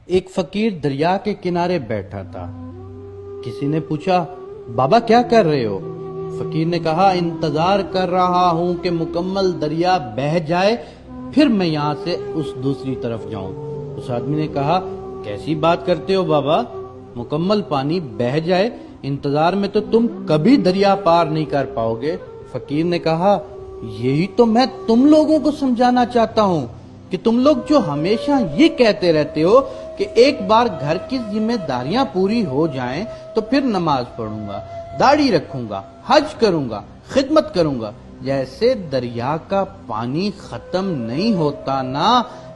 ایک فقیر دریا کے کنارے بیٹھا تھا۔ کسی نے پوچھا، بابا کیا کر رہے ہو؟ فقیر نے کہا، انتظار کر رہا ہوں کہ مکمل دریا بہہ جائے، پھر میں یہاں سے اس دوسری طرف جاؤں۔ اس آدمی نے کہا، کیسی بات کرتے ہو بابا، مکمل پانی بہہ جائے، انتظار میں تو تم کبھی دریا پار نہیں کر پاؤ گے۔ فقیر نے کہا، یہی تو میں تم لوگوں کو سمجھانا چاہتا ہوں کہ تم لوگ جو ہمیشہ یہ کہتے رہتے ہو کہ ایک بار گھر کی ذمہ داریاں پوری ہو جائیں تو پھر نماز پڑھوں گا، داڑھی رکھوں گا، حج کروں گا، خدمت کروں گا، جیسے دریا کا پانی ختم نہیں ہوتا نا،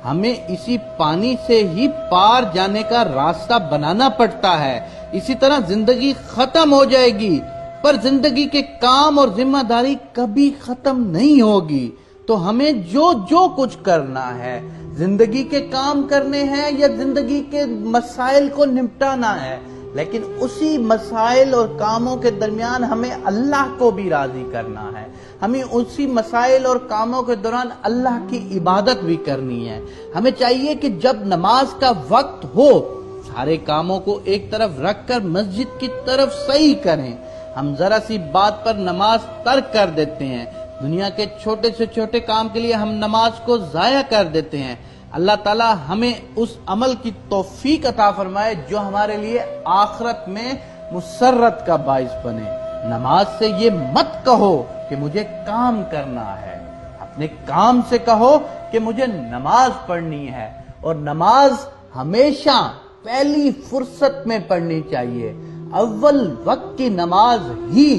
ہمیں اسی پانی سے ہی پار جانے کا راستہ بنانا پڑتا ہے۔ اسی طرح زندگی ختم ہو جائے گی، پر زندگی کے کام اور ذمہ داری کبھی ختم نہیں ہوگی۔ تو ہمیں جو کچھ کرنا ہے، زندگی کے کام کرنے ہیں یا زندگی کے مسائل کو نمٹانا ہے، لیکن اسی مسائل اور کاموں کے درمیان ہمیں اللہ کو بھی راضی کرنا ہے۔ ہمیں اسی مسائل اور کاموں کے دوران اللہ کی عبادت بھی کرنی ہے۔ ہمیں چاہیے کہ جب نماز کا وقت ہو، سارے کاموں کو ایک طرف رکھ کر مسجد کی طرف صحیح کریں۔ ہم ذرا سی بات پر نماز ترک کر دیتے ہیں، دنیا کے چھوٹے سے چھوٹے کام کے لیے ہم نماز کو ضائع کر دیتے ہیں۔ اللہ تعالی ہمیں اس عمل کی توفیق عطا فرمائے جو ہمارے لیے آخرت میں مسرت کا باعث بنے۔ نماز سے یہ مت کہو کہ مجھے کام کرنا ہے، اپنے کام سے کہو کہ مجھے نماز پڑھنی ہے، اور نماز ہمیشہ پہلی فرصت میں پڑھنی چاہیے۔ اول وقت کی نماز ہی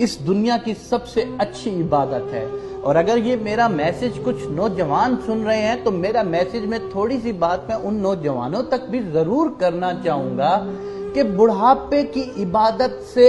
اس دنیا کی سب سے اچھی عبادت ہے۔ اور اگر یہ میرا میسج کچھ نوجوان سن رہے ہیں تو میرا میسج میں تھوڑی سی بات میں ان نوجوانوں تک بھی ضرور کرنا چاہوں گا کہ بڑھاپے کی عبادت سے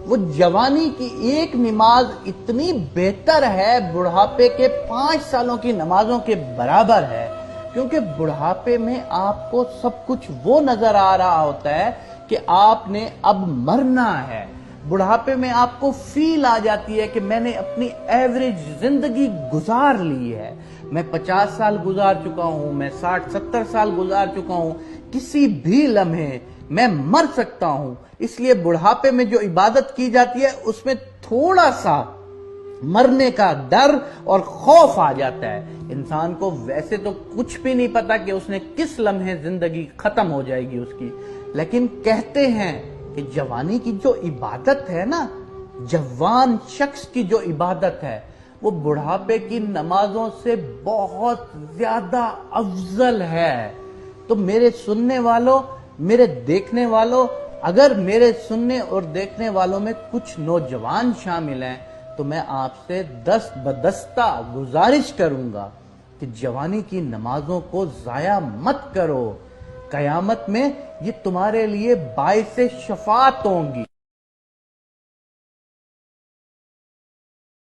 وہ جوانی کی ایک نماز اتنی بہتر ہے، بڑھاپے کے 5 سالوں کی نمازوں کے برابر ہے، کیونکہ بڑھاپے میں آپ کو سب کچھ وہ نظر آ رہا ہوتا ہے کہ آپ نے اب مرنا ہے۔ بڑھاپے میں آپ کو فیل آ جاتی ہے کہ میں نے اپنی ایوریج زندگی گزار لی ہے، میں 50 سال گزار چکا ہوں، میں 60-70 سال گزار چکا ہوں، کسی بھی لمحے میں مر سکتا ہوں۔ اس لیے بڑھاپے میں جو عبادت کی جاتی ہے اس میں تھوڑا سا مرنے کا ڈر اور خوف آ جاتا ہے۔ انسان کو ویسے تو کچھ بھی نہیں پتا کہ اس نے کس لمحے زندگی ختم ہو جائے گی اس کی، لیکن کہتے ہیں کہ جوانی کی جو عبادت ہے نا، جوان شخص کی جو عبادت ہے، وہ بڑھاپے کی نمازوں سے بہت زیادہ افضل ہے۔ تو میرے سننے والوں، میرے دیکھنے والوں، اگر میرے سننے اور دیکھنے والوں میں کچھ نوجوان شامل ہیں تو میں آپ سے دست بدستہ گزارش کروں گا کہ جوانی کی نمازوں کو ضائع مت کرو، قیامت میں یہ تمہارے لیے باعث شفاعت ہوں گی۔